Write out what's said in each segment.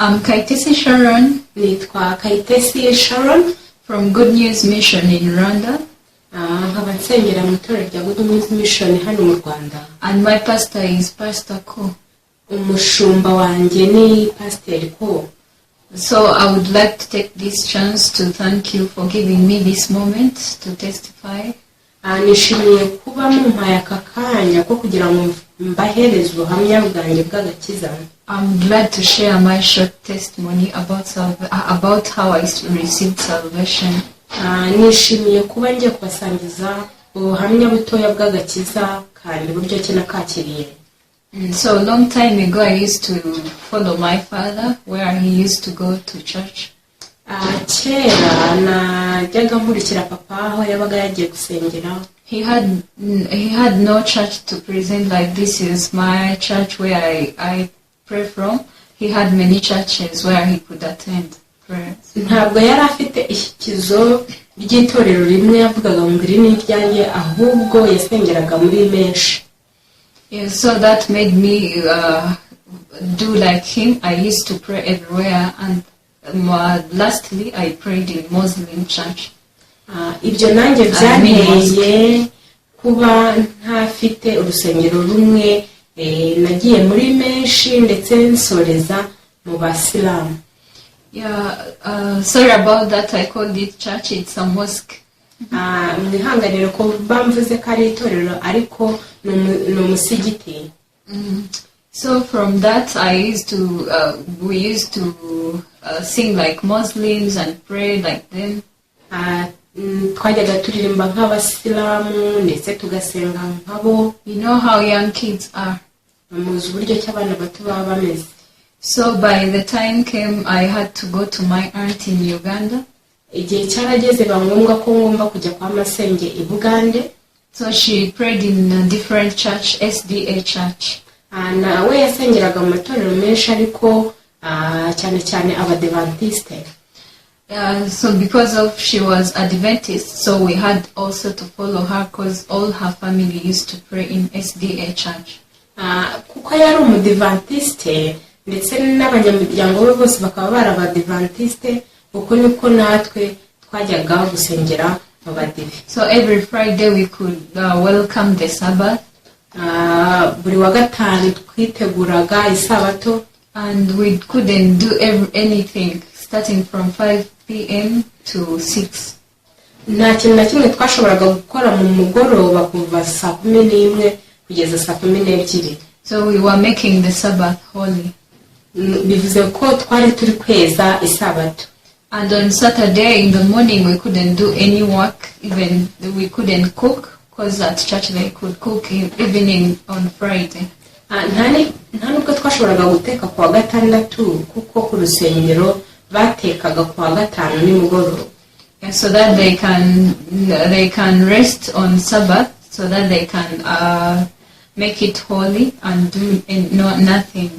I'm Kayitesi Sharon. Nitwa Kayitesi Sharon from Good News Mission in Rwanda. Nkaba nsengera mu itorero rya Good News Mission hano mu Rwanda. And my pastor is Pastor Ko. Umushumba wanjye ni Pastor Ko. So I would like to take this chance to thank you for giving me this moment to testify. Nishimiye kuba mumpaye aka kanya ko kugira ngo mbahereze ubuhamya bwanjye bw'agakiza. I'm glad to share my short testimony about how I received salvation. Nishimiye kuba ngiye kubasangiza ubuhamya butoya bw'agakiza kandi buryo ki nakakiriye. So a long time ago I used to follow my father where he used to go to church. Kera najyaga nkurikira papa aho yabaga yagiye gusengera. He had no church to present like this is my church where I pray from. He had many churches where he could attend prayers. Ntabwo yari afite ishyikizo ry'itorero rimwe yavugaga ngo iri ni iryanjye ahubwo yasengeraga muri menshi. Yeah, so that made me do like him. I used to pray everywhere, and lastly I prayed in Muslim church. Ibyo nanjye byanteye kuba ntafite urusengero rumwe, nagiye muri menshi ndetse nsoreza mu basilamu. Yeah, sorry about that. I called it church. It's a mosque. Mwihanganire ko bamvuze ko ari itorero ariko ni umusigiti. So from that we used to sing like Muslims and pray like them. Twajyaga turirimba nk'abasilamu ndetse tugasenga nkabo. You know how young kids are. Muzi uburyo cy'abana bato baba bameze. So by the time came I had to go to my aunt in Uganda. Igihe cyarageze bangombwa ko ngomba kujya kwa masenge i Bugande. So she prayed in a different church, SDA church. Nawe yasengeraga mu matorero menshi ariko cyane cyane Abadventiste. So because of she was Adventist, so we had also to follow her because all her family used to pray in SDA church. Kuko yari umudventiste ndetse n'abanyamuryango be bose bakaba bari Abadventiste, uko niko natwe twajyaga gusengera mu Badive. So every Friday we could welcome the Sabbath. Buri wa gatanu twiteguraga isabato, and we couldn't do anything starting from 5 p.m. to 6. Nta kintu na kimwe twashoboraga gukora mu mugoroba kuva saa 11 kugeza saa 12. So we were making the Sabbath holy. Bivuze ko twari turi kweza isabato. And on Saturday in the morning we couldn't do any work, even we couldn't cook because at church they could cook evening on Friday. Nta nubwo twashoboraga guteka ku wa gatandatu kuko ku rusengero batekaga ku wa gatanu nimugoroba. So that they can rest on Sabbath, so that they can make it holy and do nothing.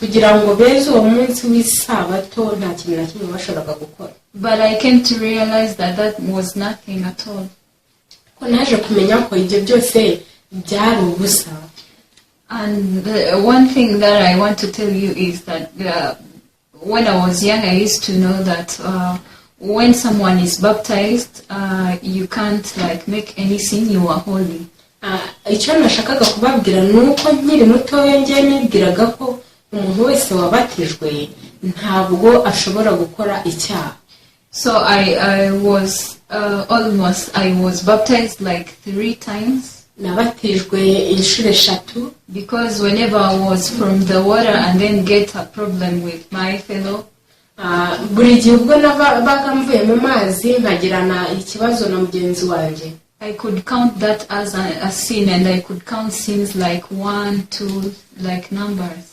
Kugira ngo beze uwo munsi w'isabato nta kintu na kimwe bashoboraga gukora. But I came to realize that was nothing at all. Ko naje kumenya ko ibyo byose byari ubusa. And one thing that I want to tell you is that when I was young I used to know that when someone is baptized you can't like make any sin, you are holy. Icyo nashakaga kubabwira nuko nkiri mutoya ngiye nibwiraga ko umuntu wese wabatijwe ntabwo ashobora gukora icyaha. So I was baptized like 3 times. Nabatijwe inshuro 3 because whenever I was from the water and then get a problem with my fellow, buri gihe ubwo nabaga mvuye mu mazi nkagirana ikibazo na mugenzi wanjye, I could count that as a sin, and I could count sins like 1, 2, like numbers.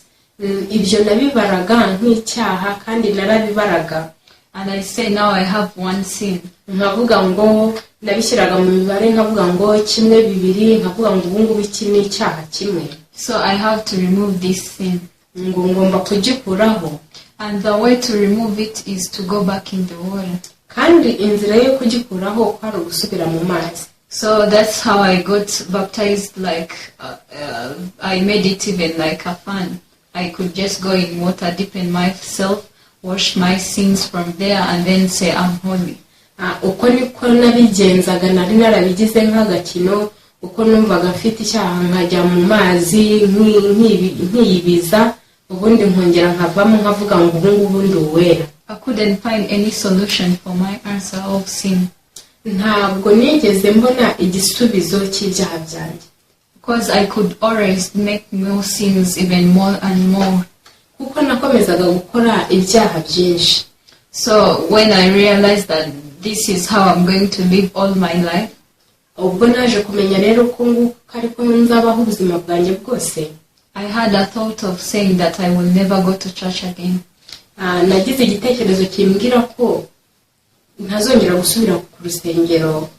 Ibyo nabibaraga nk'icyaha kandi narabibaraga. And I say now I have 1 sin. Nkavuga ngo nabishyiraga mu mibare nkavuga ngo 1, 2 nkavuga ngo ubu ngubu iki ni icyaha kimwe. So I have to remove this sin. Ngo ngomba kugikuraho. And the way to remove it is to go back in the water. Kandi inzira yo kugikuraho kwari ugusubira mu mazi. So that's how I got baptized, like I made it even like a fun. I could just go in water, dip in myself, wash my sins from there, and then say I'm holy. Uko niko nabigenzaga, nari narabigize nk'agakino, uko numvaga mfite icyaha nkajya mu mazi nkiyibiza, ubundi nkongera nkavamo nkavuga ngo ubu ndi uwera. I couldn't find any solution for my answer of sin. Ntabwo nigeze mbona igisubizo cy'ibyaha byanjye. Because I could always make more sins, even more and more. Kuko nakomezaga gukora ibyaha byinshi. So when I realized that this is how I'm going to live all my life, ubwo naje kumenya rero ko nguko ariko nzabaho ubuzima bwanjye bwose, I had a thought of saying that I will never go to church again. Nagize igitekerezo kimbwira ko ntazongera gusubira ku rusengero.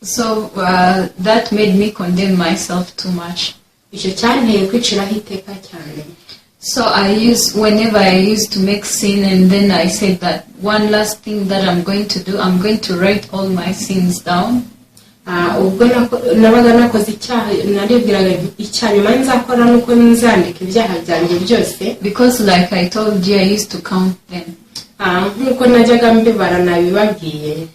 So that made me condemn myself too much. Icyo cyanteye kwiciraho iteka cyane. So whenever I used to make sin, and then I said that one last thing that I'm going to do, I'm going to write all my sins down. Ubwo nabaga nakoze icyaha, naribwiraga icyanyuma nzakora nuko nzandika ibyaha byanjye byose. Because like I told you, I used to count them. Nkuko najyaga mbibara nabibabwiye.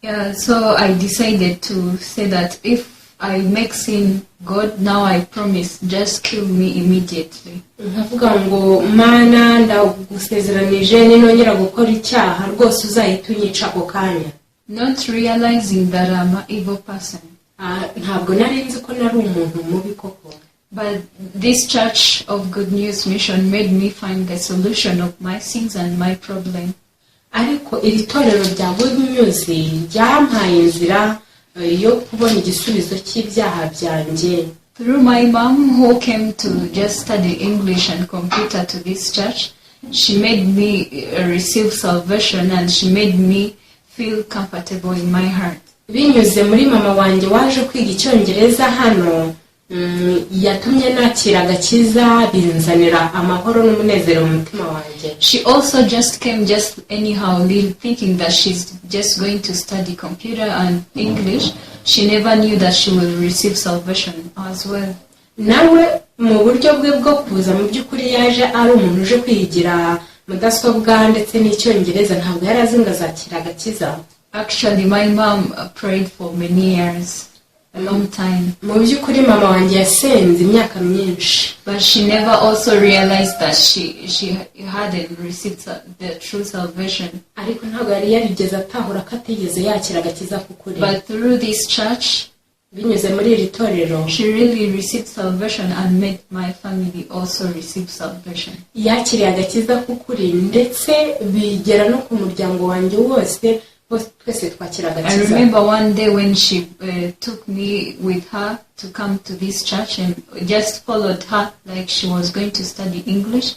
Yeah, so I decided to say that if I make sin, God, now I promise, just kill me immediately. Nkavuga ngo Mana ndagusezeranije ninongera gukora icyaha rwose uzahita unyica ako kanya. Not realizing that I'm an evil person. Ntabwo nari nzi ko nari umuntu mubi koko. But this Church of Good News Mission made me find the solution of my sins and my problem. Ariko iri torero rya Good News ryampaye inzira yo kubona igisubizo cy'ibyaha byanjye. Through my mom, who came to just study English and computer to this church, she made me receive salvation, and she made me feel comfortable in my heart. Binyuze muri mama wanjye waje kwiga icyongereza hano, yatumye nakira agakiza, binzanira amahoro n'umunezero mu mutima wanjye. She also just came just anyhow, thinking that she's just going to study computer and English. She never knew that she will receive salvation as well. Nawe mu buryo bwe bwo kuza mu by'ukuri yaje ari umuntu uje kwigira mudasobwa ndetse n'icyongereza, ntabwo yari azi ngo azakira agakiza. Actually, my mom prayed for many years. A long time. Mu by'ukuri mama wanjye yasenze imyaka myinshi. But she never also realized that she hadn't received the true salvation. Ariko ntabwo yari yarigeze atahura ko atigeze yakira agakiza k'ukuri. But through this church, binyuze muri iri torero, she really received salvation and made my family also receive salvation. Yakiriye agakiza k'ukuri ndetse bigera no ku muryango wanjye wose. I remember one day when she took me with her to come to this church and just followed her like she was going to study English.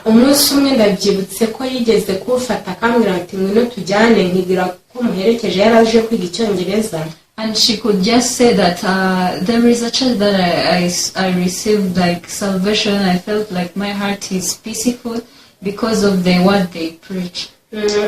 Umunsi umwe ndabyibutse ko yigeze kufata akambwira ati ngwino tujyane, nkigira ko muherekeje yaraje kwiga icyongereza. And she could just say that there is a church that I received like salvation. I felt like my heart is peaceful because of the word they preach.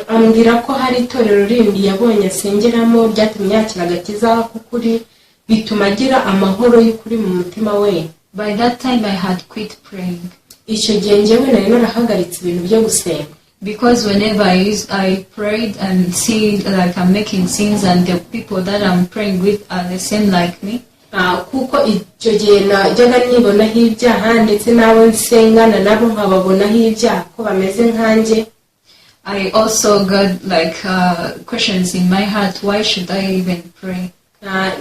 Ambwira ko hari itorero rindi yabonye asengeramo ryatumye yakira agakiza k'ukuri, bituma agira amahoro y'ukuri mu mutima we. By that time I had quit praying. Icyo gihe njyewe nari narahagaritse ibintu byo gusenga. Because whenever I prayed and see like I'm making sins and the people that I'm praying with are the same like me. Kuko icyo gihe najyaga nibonaho ibyaha ndetse n'abo nsengana nabo nkababonaho ibyaha ko bameze nkanjye. I also got like questions in my heart. Why should I even pray?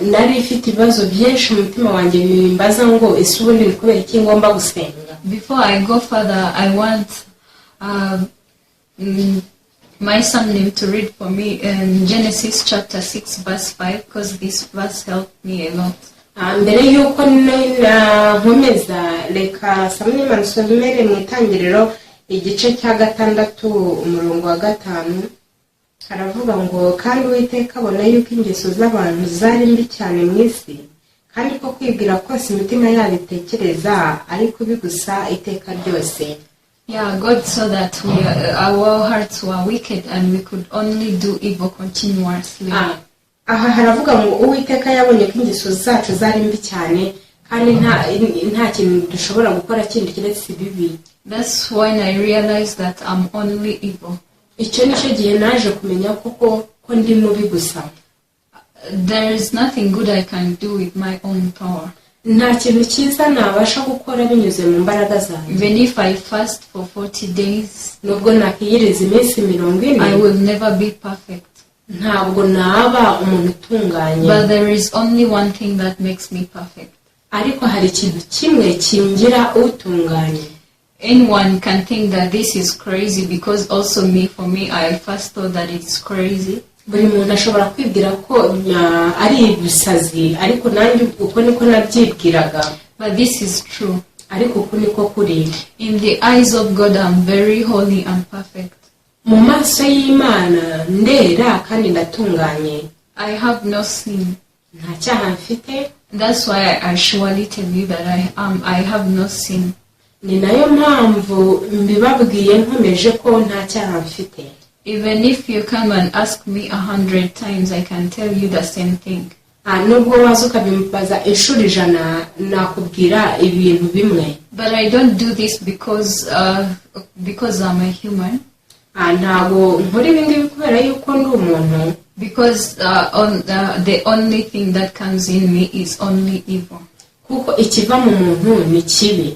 Nari ifite ibibazo byinshi mu mutima wanjye bimbaza ngo ese ubundi ni kubera iki ngomba gusenga. Before I go further, I want my son name to read for me in Genesis chapter 6 verse 5, because this verse helped me a lot. Mbere yuko nkomeza reka Samuel Mansomere mu itangiriro igice cya 6 umurongo wa 5 haravuga ngo kandi Uwiteka abona yuko ingeso z'abantu zari mbi cyane mu isi, kandi ko kwibwira kose imitima yabo itekereza ariko bigusa iteka ryose. Yeah, God saw that our hearts were wicked and we could only do evil continuously. Aha haravuga ngo Uwiteka yabonye ko ingeso zacu zari mbi cyane kandi nta kintu dushobora gukora kindi keretse ibibi. That's when I realized that I'm only evil. Icyo nicyo gihe naje kumenya ko ndi mubi gusa. There is nothing good I can do with my own power. Nta kintu cyiza nabasha gukora binyuze mu mbaraga zanjye. Even if I fast for 40 days, nubwo nakiyiriza iminsi 40, I will never be perfect. ntabwo naba umuntu utunganye. But there is only one thing that makes me perfect. Ariko hari ikintu kimwe kingira utunganye. Anyone can think that this is crazy because also for me, I first thought that it's crazy. Buri muntu ashobora kwibwira ko ari ibisazi, ariko nanjye uko niko nabyibwiraga. But this is true. Ariko uko niko kuri. In the eyes of God, I'm very holy and perfect. Mu maso y'Imana ndera kandi ndatunganye. I have no sin. Nta cyaha mfite. That's why I surely tell you that I have no sin. Ni nayo mpamvu mbibabwiye nkomeje ko nta cyaha mfite. Even if you come and ask me 100 times, I can tell you the same thing. Nubwo waza ukabimbaza inshuro 100 nakubwira ibintu bimwe. But I don't do this because I'm a human. Ntabwo nkora ibi ngibi kubera yuko ndi umuntu. Because the only thing that comes in me is only evil. Kuko ikiva mu muntu ni kibi.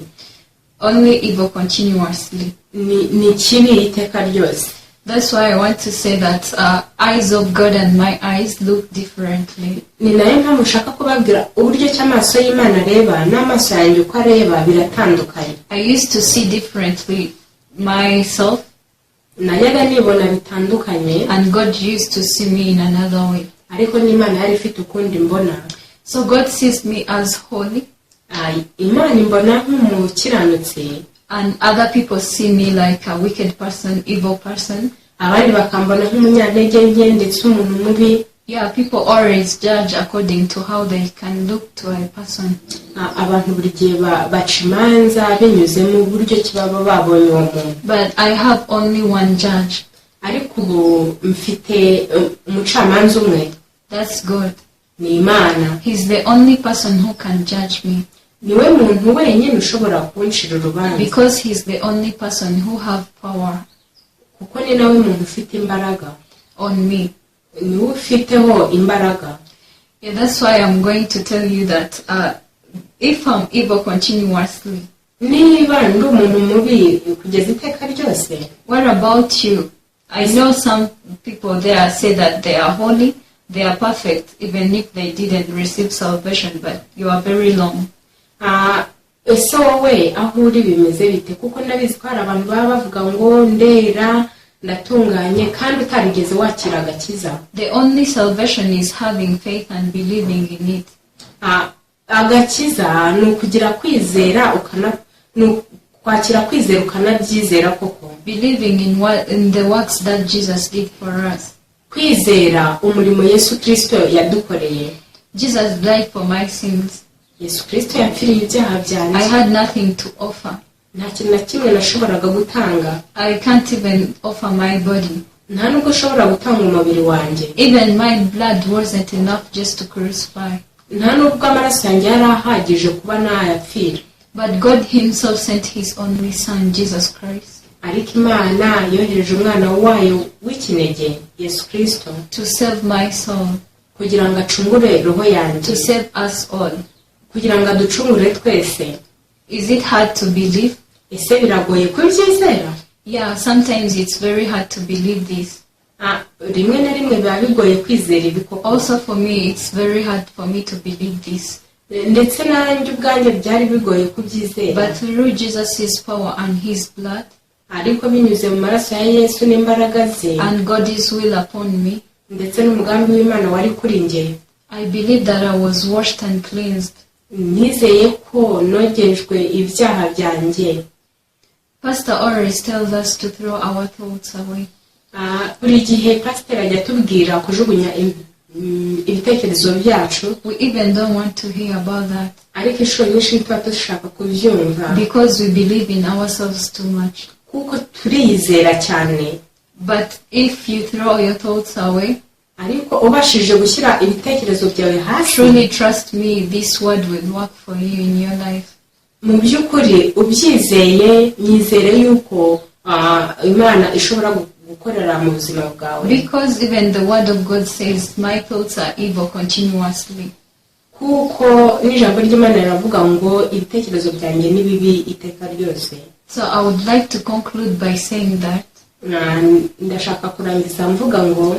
Only evil continuously. Ni kibi iteka ryose. That's why I want to say that eyes of God and my eyes look differently. Ni nayo mpamvu ushaka kubabwira uburyo cy'amaso y'Imana areba n'amaso yanjye uko areba biratandukanye. I used to see differently myself. Nayaga nibona bitandukanye. And God used to see me in another way. Ariko n'Imana yari ifite ukundi mbona. So God sees me as holy. Imana imbona nk'umukiranutsi. And other people see me like a wicked person, evil person. Abandi bakambona nk'umunyantege nke ndetse umuntu mubi. Yeah, people always judge according to how they can look to a person. Abantu buri gihe baca imanza binyuze mu buryo kibaba babonye uwo muntu. But I have only one judge. Ariko ubu mfite umucamanza umwe. That's God. Ni Imana. He's the only person who can judge me. Niwe muntu wenyine ushobora kunshira urubanza. Because he's the only person who have power. Kuko ni nawe muntu ufite imbaraga. On me. Niwe ufiteho imbaraga. Yeah, that's why I'm going to tell you that if I'm evil continuously. Niba ndi umuntu mubi kugeza iteka ryose. What about you? I know some people there say that they are holy, they are perfect, even if they didn't receive salvation, but you are very long. Ese wowe aho uri bimeze bite? Kuko ndabizi ko hari abantu baba bavuga ngo ndera ndatunganye kandi utarigeze wakira agakiza. The only salvation is having faith and believing in it. Agakiza ni ukugira kwizera kwakira kwizera ukanabyizera koko. Believing in the works that Jesus did for us. Kwizera umurimo Yesu Kristo yadukoreye. Jesus died for my sins. Yesu Kristo yapfiriye ibyaha byanjye. I had nothing to offer. Nta kintu na kimwe nashoboraga gutanga. I can't even offer my body. Nta nubwo ushobora gutanga umubiri wanjye. Even my blood wasn't enough just to crucify. Nta nubwo amaraso yanjye yari ahagije kuba nayapfira. But God himself sent his only son, Jesus Christ. Ariko Imana yohereje umwana wayo w'ikinege Yesu Kristo to save my soul. Kugira ngo acungure roho yanjye. To save us all. Kugira ngo aducungure twese. Is it hard to believe? Ese biragoye kubyizera? Yeah, sometimes it's very hard to believe this. Rimwe na rimwe biba bigoye kwizera ibi koko. Also for me, it's very hard for me to believe this. Ndetse nanjye ubwanjye byari bigoye kubyizera. But through Jesus' power and his blood, ariko binyuze mu maraso ya Yesu n'imbaraga ze, and God's will upon me, ndetse n'umugambi w'Imana wari kuri njye, I believe that I was washed and cleansed. Nizeye ko nogejwe ibyaha byanjye. Pastor always tells us to throw our thoughts away. Buri gihe pastor ajya tubwira kujugunya ibitekerezo byacu. We even don't want to hear about that. Ariko inshuro nyinshi tuba dushaka kubyumva. Because we believe in ourselves too much. Kuko turiyizera cyane. But if you throw your thoughts away, ariko ubashije gushyira ibitekerezo byawe hasi, truly trust me, this word will work for you in your life. mu by'ukuri ubyizeye, nyizere yuko Imana ishobora gukorera mu buzima bwawe, Because even the word of God says, my thoughts are evil continuously. kuko n'ijambo ry'Imana riravuga ngo ibitekerezo byanjye ni bibi iteka ryose. So I would like to conclude by saying that, ndashaka kurangiza mvuga ngo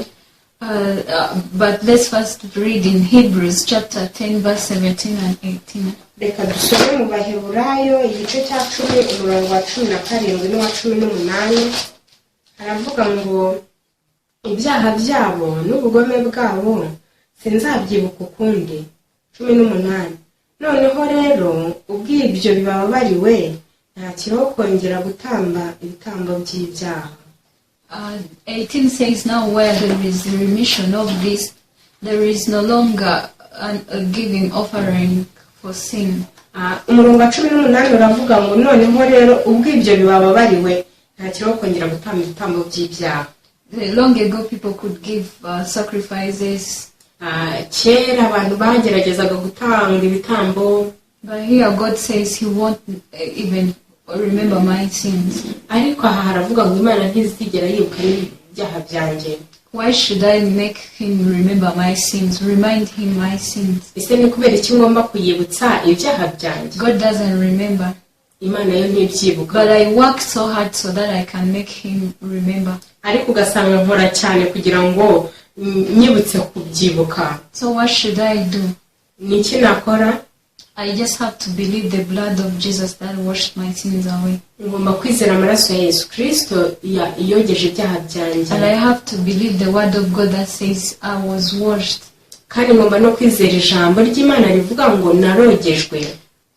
but let's first read in Hebrews chapter 10 verse 17 and 18. reka dusome mu Baheburayo igice cya 10 umurongo wa 17 n'uwa 18. haravuga ngo ibyaha byabo n'ubugome bwabo sinzabyibuka ukundi. 18. noneho rero ubw'ibyo bibabariwe ntakiriho kongera gutamba ibitambo by'ibyaha. 18 says, now where there is remission of this, there is no longer a giving offering for sin. umurongo wa 18 uravuga ngo noneho rero ubw'ibyo bibabariwe ntakiriho kongera gutamba ibitambo by'ibyaha. Long ago people could give sacrifices. kera abantu bageragezaga gutanga ibitambo, But here God says he won't even remember my sins. ariko aha haravuga ngo Imana ntizigera yibuka ibyaha byanjye. Why should I make him remember my sins, remind him my sins? ese ni kubera iki ngomba kuyibutsa ibyaha byanjye? God doesn't remember. Imana yo ntibyibuka. But I work so hard so that I can make him remember. ariko ugasanga nkora cyane kugira ngo nyibutse kubyibuka. So what should I do? ni iki nakora? I just have to believe the blood of Jesus that washed my sins away. ngomba kwizera amaraso ya Yesu Kristo yogeje ibyaha byanjye. And I have to believe the word of God that says I was washed. kandi ngomba no kwizera ijambo ry'Imana rivuga ngo narogejwe.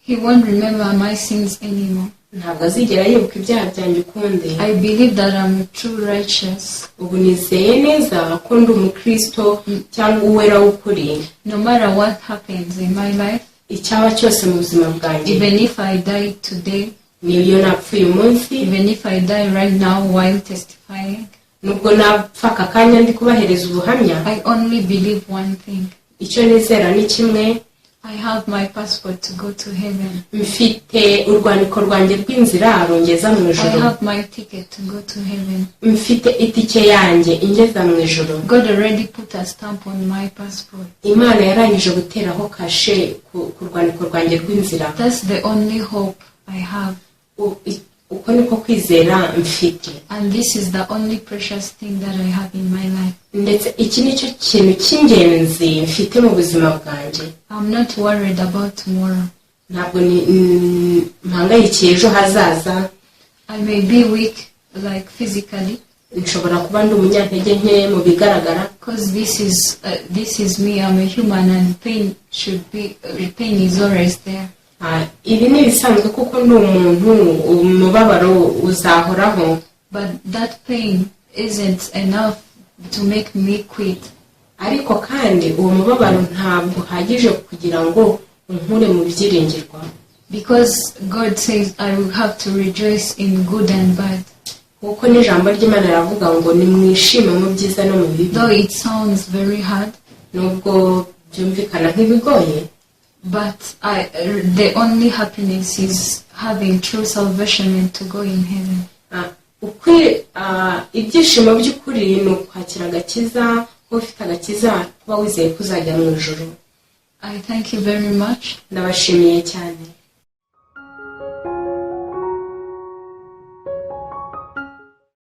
He won't remember my sins anymore. ntabwo azigera yibuka ibyaha byanjye ukundi. I believe that I'm true righteous. ubu nizeye neza ko ndi umukristo cyangwa uwera w'ukuri. No matter what happens in my life, icyaba cyose mu buzima bwanjye, even if I die today, niyo napfuye umunsi, even if I die right now while testifying, nubwo napfa aka kanya ndi kubahereza ubuhamya, I only believe one thing. icyo nizera ni kimwe. I have my passport to go to heaven. mfite urwandiko rwanjye rw'inzira rungeza mu I ijuru. have my ticket to go to heaven. mfite itike yanjye ingeza mu ijuru. God already put a stamp on my passport. Imana yarangije guteraho kashe ku rwandiko rwanjye rw'inzira. That's the only hope I have. uko niko kwizera mfite. And this is the only precious thing that I have in my life. ndetse iki nicyo kintu cy'ingenzi mfite mu buzima bwanjye. I'm not worried about tomorrow. ntabwo mpangayikiye ejo hazaza. I may be weak, like physically, nshobora kuba ndi umunyantege nke mu bigaragara, because this is me. I'm a human, and pain is always there. ibi ni ibisanzwe kuko ndi umuntu, umubabaro uzahoraho. But that pain isn't enough to make me quit. ariko kandi uwo mubabaro ntabwo uhagije kugira ngo unkure mu byiringirwa. Because God says I will have to rejoice in good and bad. kuko n'ijambo ry'Imana riravuga ngo nimwishime mu byiza no mu bibi. Though it sounds very hard, nubwo byumvikana nk'ibigoye, but the only happiness is having true salvation and to go in heaven. ibyishimo by'ukuri ni ukwakira agakiza, kuba ufite agakiza, kuba wizeye ko uzajya mu ijuru. I thank you very much. ndabashimiye cyane.